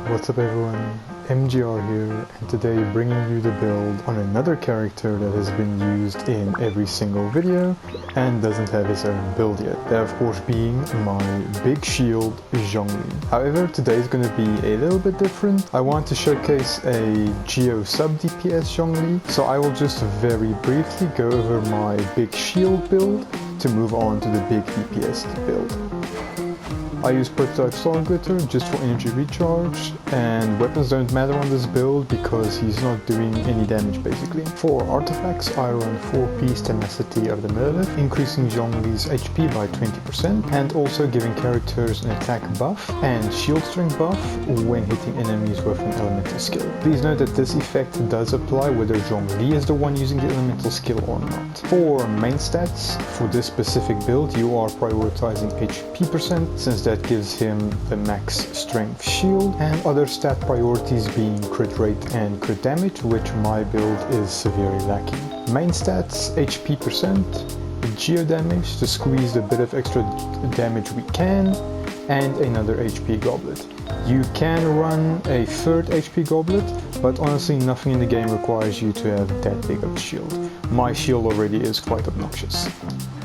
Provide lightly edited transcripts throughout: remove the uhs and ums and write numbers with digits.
What's up everyone, MGR here, and today bringing you the build on another character that has been used in every single video and doesn't have his own build yet. That of course being my big shield Zhongli. However, today is going to be a little bit different. I want to showcase a Geo sub DPS Zhongli, so I will just very briefly go over my big shield build to move on to the big DPS build. I use prototype Storm Glitter just for energy recharge, and weapons don't matter on this build because he's not doing any damage basically. For artifacts I run 4-piece Tenacity of the Megalith, increasing Zhongli's HP by 20% and also giving characters an attack buff and shield strength buff when hitting enemies with an elemental skill. Please note that this effect does apply whether Zhongli is the one using the elemental skill or not. For main stats, for this specific build you are prioritizing HP percent since that gives him the max strength shield, and other stat priorities being crit rate and crit damage, which my build is severely lacking. Main stats, HP percent, geo damage to squeeze a bit of extra damage we can, and another HP goblet. You can run a third HP goblet, but honestly nothing in the game requires you to have that big of a shield. My shield already is quite obnoxious.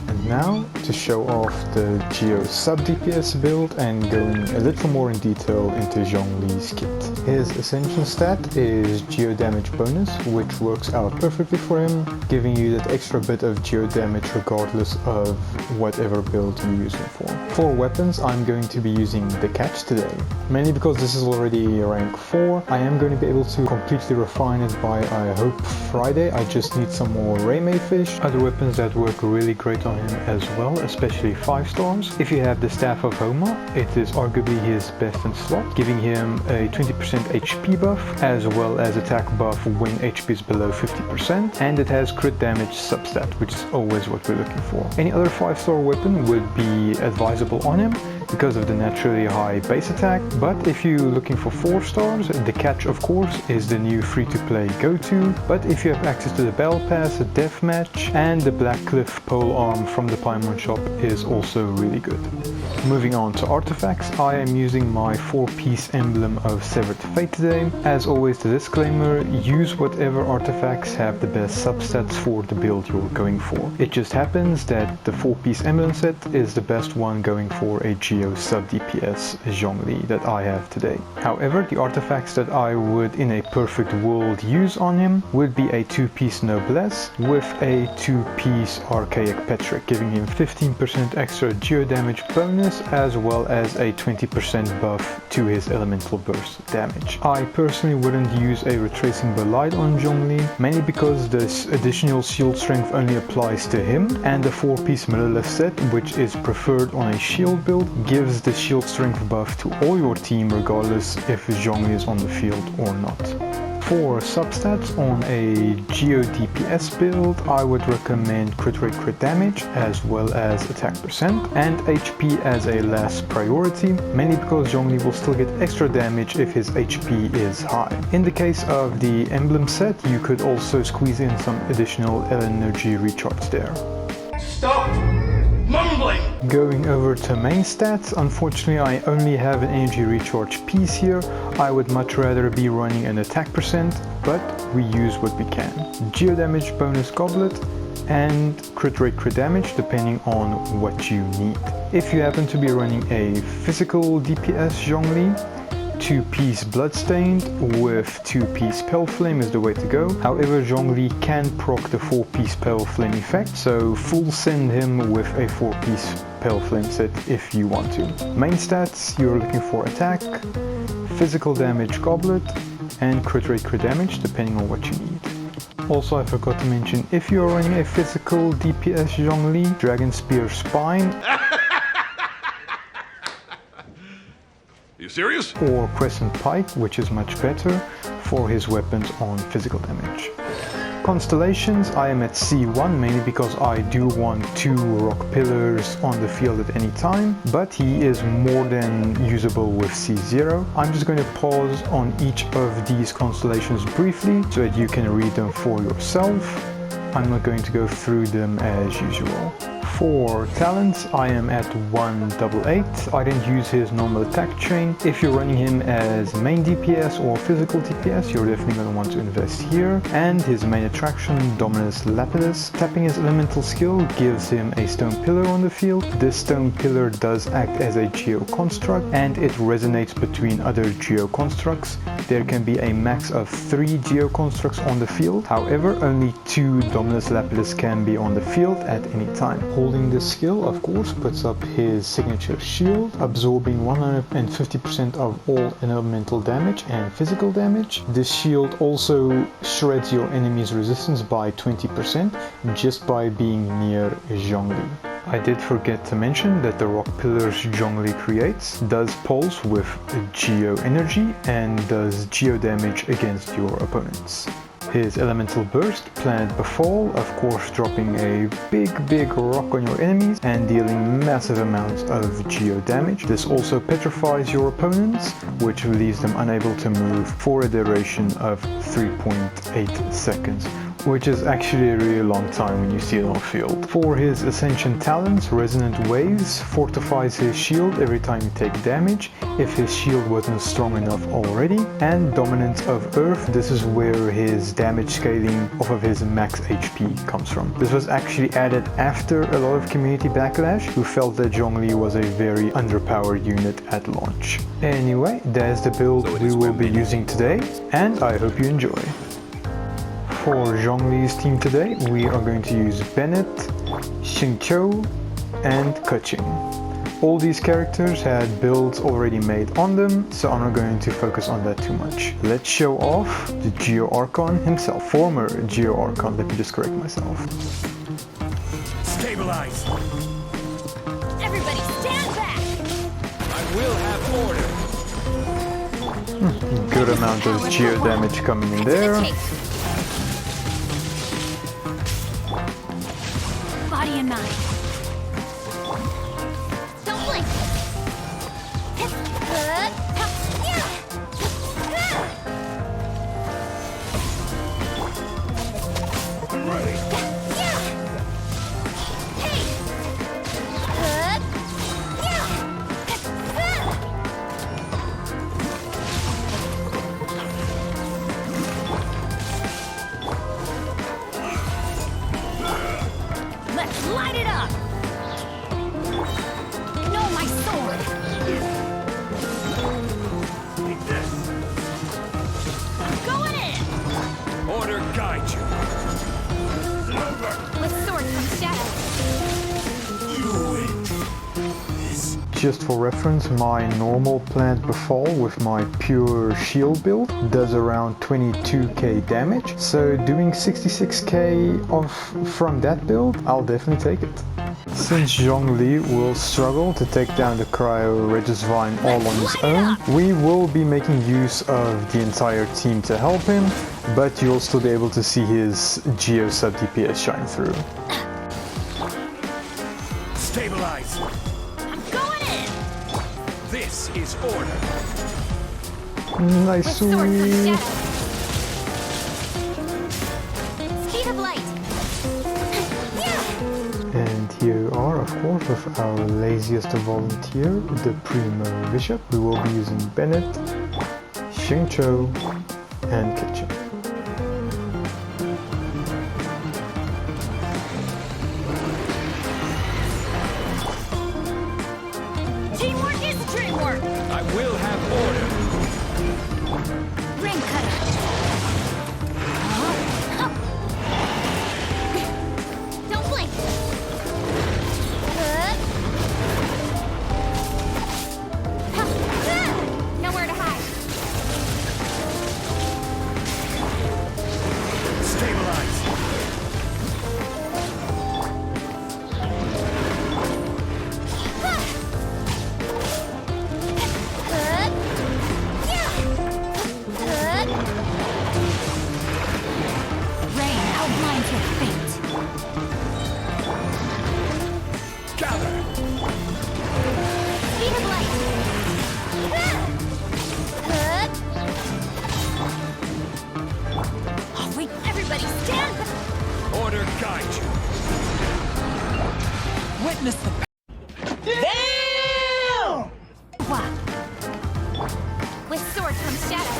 And now, to show off the Geo sub DPS build and going a little more in detail into Zhongli's kit. His Ascension stat is Geo damage bonus, which works out perfectly for him, giving you that extra bit of Geo damage regardless of whatever build you use him for. For weapons, I'm going to be using the Catch today, mainly because this is already rank 4. I am going to be able to completely refine it by, I hope, Friday. I just need some more Raymay fish. Other weapons that work really great on him as well, especially 5 stars. If you have the Staff of Homa, it is arguably his best in slot, giving him a 20% HP buff as well as attack buff when HP is below 50%, and it has crit damage substat, which is always what we're looking for. Any other 5-star weapon would be advisable on him because of the naturally high base attack, but if you're looking for 4 stars, the Catch of course is the new free-to-play go-to, but if you have access to the Battle Pass, the Deathmatch, and the Black Cliff pole arm from the Paimon shop is also really good. Moving on to artifacts, I am using my 4-piece Emblem of Severed Fate today. As always, the disclaimer, use whatever artifacts have the best substats for the build you're going for. It just happens that the 4-piece Emblem set is the best one going for a Geo sub DPS Zhongli that I have today. However, the artifacts that I would in a perfect world use on him would be a 2-piece Noblesse with a 2-piece Archaic Petric, giving him 15% extra Geo damage bonus as well as a 20% buff to his elemental burst damage. I personally wouldn't use a Retracing Bolide on Zhongli, mainly because this additional shield strength only applies to him, and the 4-piece Megalith set, which is preferred on a shield build, gives the shield strength buff to all your team regardless if Zhongli is on the field or not. For substats on a Geo DPS build, I would recommend crit rate, crit damage, as well as attack percent, and HP as a last priority, mainly because Zhongli will still get extra damage if his HP is high. In the case of the Emblem set, you could also squeeze in some additional energy recharge there. Stop mumbling! Going over to main stats, unfortunately I only have an energy recharge piece here. I would much rather be running an attack percent, but we use what we can. Geo damage bonus goblet and crit rate, crit damage depending on what you need. If you happen to be running a physical DPS Zhongli, 2-piece Bloodstained with 2-piece Pale Flame is the way to go. However, Zhongli can proc the 4-piece Pale Flame effect, so full send him with a 4-piece Pale Flame set if you want to. Main stats, you're looking for attack, physical damage goblet, and crit rate, crit damage depending on what you need. Also, I forgot to mention, if you're running a physical DPS Zhongli, Dragon Spear Spine, You serious? or Crescent Pike, which is much better for his weapons on physical damage. Constellations, I am at C1 mainly because I do want 2 rock pillars on the field at any time, but he is more than usable with C0. I'm just going to pause on each of these constellations briefly so that you can read them for yourself. I'm not going to go through them as usual. For talents, I am at 188. I didn't use his normal attack chain. If you're running him as main DPS or physical DPS, you're definitely going to want to invest here. And his main attraction, Dominus Lapidus. Tapping his elemental skill gives him a stone pillar on the field. This stone pillar does act as a geo construct and it resonates between other geo constructs. There can be a max of 3 geo constructs on the field. However, only 2 Dominus Lapidus can be on the field at any time. Holding this skill, of course, puts up his signature shield, absorbing 150% of all elemental damage and physical damage. This shield also shreds your enemy's resistance by 20% just by being near Zhongli. I did forget to mention that the rock pillars Zhongli creates does pulse with geo energy and does geo damage against your opponents. His elemental burst, Planet Befall, of course dropping a big rock on your enemies and dealing massive amounts of geo damage. This also petrifies your opponents, which leaves them unable to move for a duration of 3.8 seconds. Which is actually a really long time when you see it on field. For his Ascension Talents, Resonant Waves fortifies his shield every time you take damage, if his shield wasn't strong enough already, and Dominance of Earth, this is where his damage scaling off of his max HP comes from. This was actually added after a lot of community backlash, who felt that Zhongli was a very underpowered unit at launch. Anyway, that's the build we will be using today, and I hope you enjoy. For Zhongli's team today, we are going to use Bennett, Xingqiu, and Keqing. All these characters had builds already made on them, so I'm not going to focus on that too much. Let's show off the Geo Archon himself. Former Geo Archon, let me just correct myself. Stabilize! Everybody stand back! I will have order! Good amount of geo damage coming in there. Body and mind. Don't blink. Let's light it up! No, my sword! Take this! I'm going in! Order guide you! With sword from shadow. You win! This. Just for reference, my normal Planet Befall with my pure shield build does around 22k damage, so doing 66k from that build, I'll definitely take it. Since Zhongli will struggle to take down the Cryo Regisvine all on his own, we will be making use of the entire team to help him, but you'll still be able to see his Geo sub DPS shine through. Stabilize! I'm going in! This is order! Nice. With sword from shadow. Speed of light. And here you are, of course, with our laziest volunteer, the Primo Bishop. We will be using Bennett, Xingqiu, and Keqing. Teamwork is dreamwork! I will have order! Ring cutter. Don't blink. Nowhere to hide. shadow.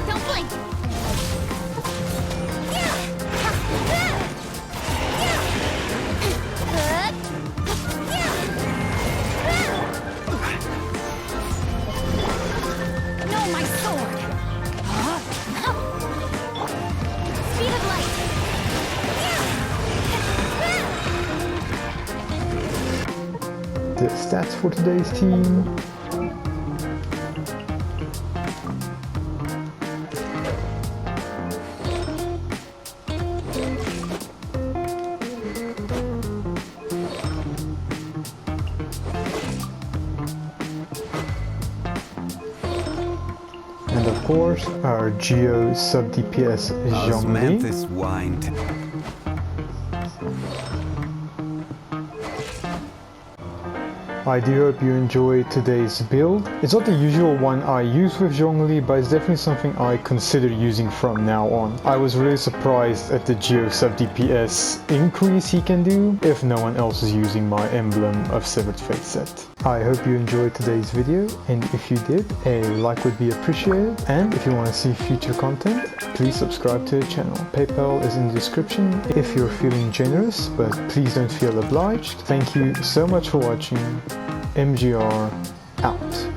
Don't blink. No, my sword. Speed of light. The stats for today's team. And of course, our Geo sub DPS Zhongli. Osmanthus wine. I do hope you enjoyed today's build. It's not the usual one I use with Zhongli, but it's definitely something I consider using from now on. I was really surprised at the Geo sub DPS increase he can do if no one else is using my Emblem of Severed Fate set. I hope you enjoyed today's video, and if you did, a like would be appreciated. And if you want to see future content, please subscribe to the channel. PayPal is in the description if you're feeling generous, but please don't feel obliged. Thank you so much for watching. MGR out.